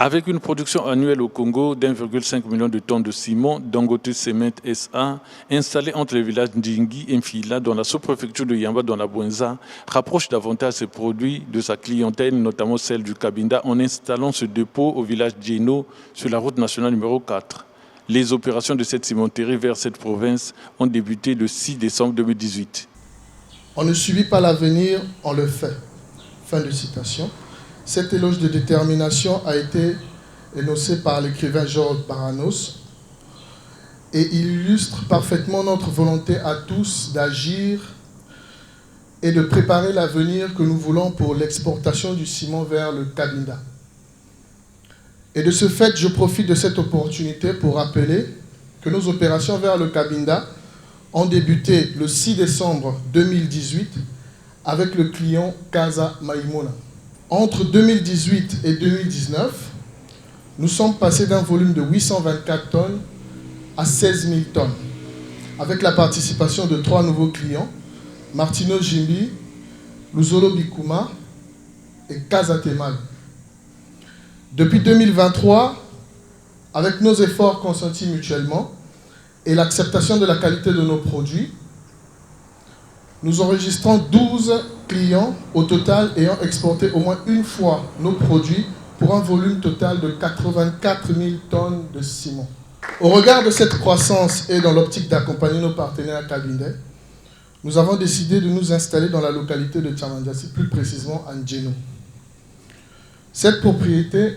Avec une production annuelle au Congo d'1,5 million de tonnes de ciment, Dangote Cement SA, installé entre les villages Ndingi et Mfila dans la sous-préfecture de Yamba dans la Bouenza, rapproche davantage ses produits de sa clientèle, notamment celle du Cabinda, en installant ce dépôt au village Djeno sur la route nationale numéro 4. Les opérations de cette cimenterie vers cette province ont débuté le 6 décembre 2018. On ne subit pas l'avenir, on le fait. Fin de citation. Cet éloge de détermination a été énoncé par l'écrivain Georges Baranos et il illustre parfaitement notre volonté à tous d'agir et de préparer l'avenir que nous voulons pour l'exportation du ciment vers le Cabinda. Et de ce fait, je profite de cette opportunité pour rappeler que nos opérations vers le Cabinda ont débuté le 6 décembre 2018 avec le client Casa Maïmona. Entre 2018 et 2019, nous sommes passés d'un volume de 824 tonnes à 16 000 tonnes, avec la participation de 3 nouveaux clients, Martino Jimbi, Luzolo Bikuma et Casa Temal. Depuis 2023, avec nos efforts consentis mutuellement et l'acceptation de la qualité de nos produits, nous enregistrons 12 clients au total ayant exporté au moins une fois nos produits pour un volume total de 84 000 tonnes de ciment. Au regard de cette croissance et dans l'optique d'accompagner nos partenaires cabinets, nous avons décidé de nous installer dans la localité de Tchamandiassi, plus précisément à Ndjeno. Cette propriété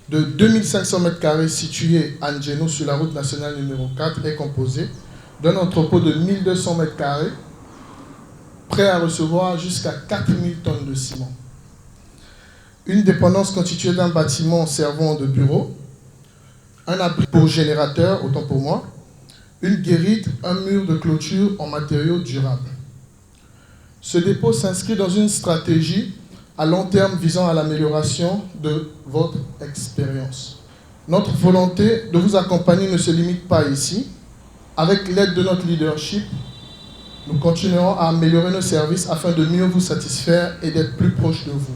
de 2500 m² située à Ndjeno sur la route nationale numéro 4 est composée d'un entrepôt de 1200 m², prêt à recevoir jusqu'à 4000 tonnes de ciment. Une dépendance constituée d'un bâtiment servant de bureau, un abri pour générateur, autant pour moi, une guérite, un mur de clôture en matériaux durables. Ce dépôt s'inscrit dans une stratégie à long terme visant à l'amélioration de votre expérience. Notre volonté de vous accompagner ne se limite pas ici. Avec l'aide de notre leadership, nous continuerons à améliorer nos services afin de mieux vous satisfaire et d'être plus proches de vous.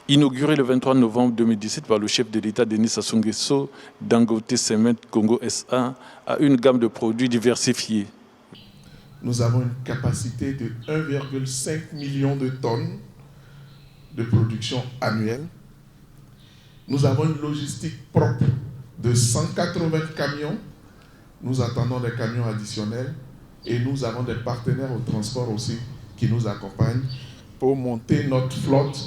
Inauguré le 23 novembre 2017 par le chef de l'État Denis Sassou Nguesso, Dangote Cement Congo SA a une gamme de produits diversifiés. Nous avons une capacité de 1,5 million de tonnes de production annuelle. Nous avons une logistique propre de 180 camions. Nous attendons des camions additionnels et nous avons des partenaires au transport aussi qui nous accompagnent pour monter notre flotte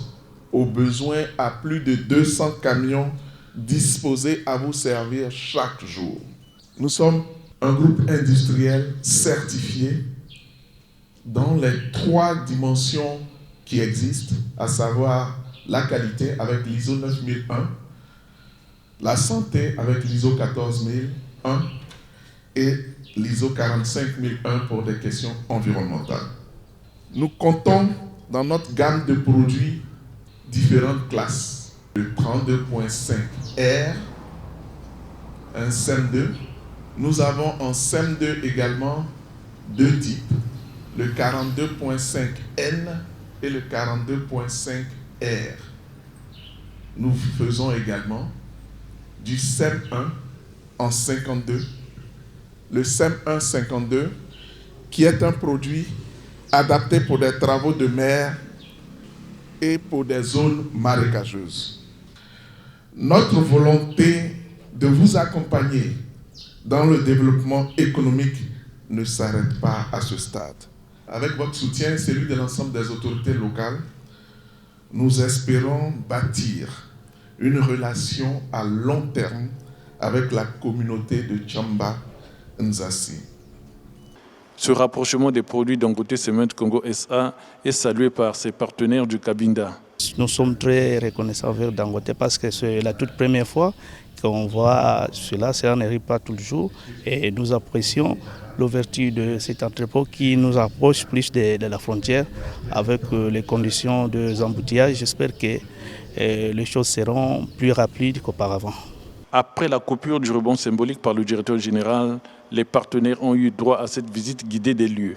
au besoin à plus de 200 camions disposés à vous servir chaque jour. Nous sommes un groupe industriel certifié dans les 3 dimensions qui existent, à savoir la qualité avec l'ISO 9001, la santé avec l'ISO 14001 et l'ISO 45001 pour des questions environnementales. Nous comptons dans notre gamme de produits différentes classes. Le 32.5 R, un SEM2. Nous avons en SEM2 également 2 types, le 42.5 N et le 42.5 R. Nous faisons également du SEM1 en 52. Le SEM1 52 qui est un produit adapté pour des travaux de mer et pour des zones marécageuses. Notre volonté de vous accompagner dans le développement économique ne s'arrête pas à ce stade. Avec votre soutien et celui de l'ensemble des autorités locales, nous espérons bâtir une relation à long terme avec la communauté de Tchamba Nzassi. Ce rapprochement des produits Dangote Cement Congo SA est salué par ses partenaires du Cabinda. Nous sommes très reconnaissants envers Dangote parce que c'est la toute première fois qu'on voit cela, ça n'arrive pas toujours et nous apprécions l'ouverture de cet entrepôt qui nous approche plus de la frontière avec les conditions de embouteillage. J'espère que les choses seront plus rapides qu'auparavant. Après la coupure du rebond symbolique par le directeur général, les partenaires ont eu droit à cette visite guidée des lieux.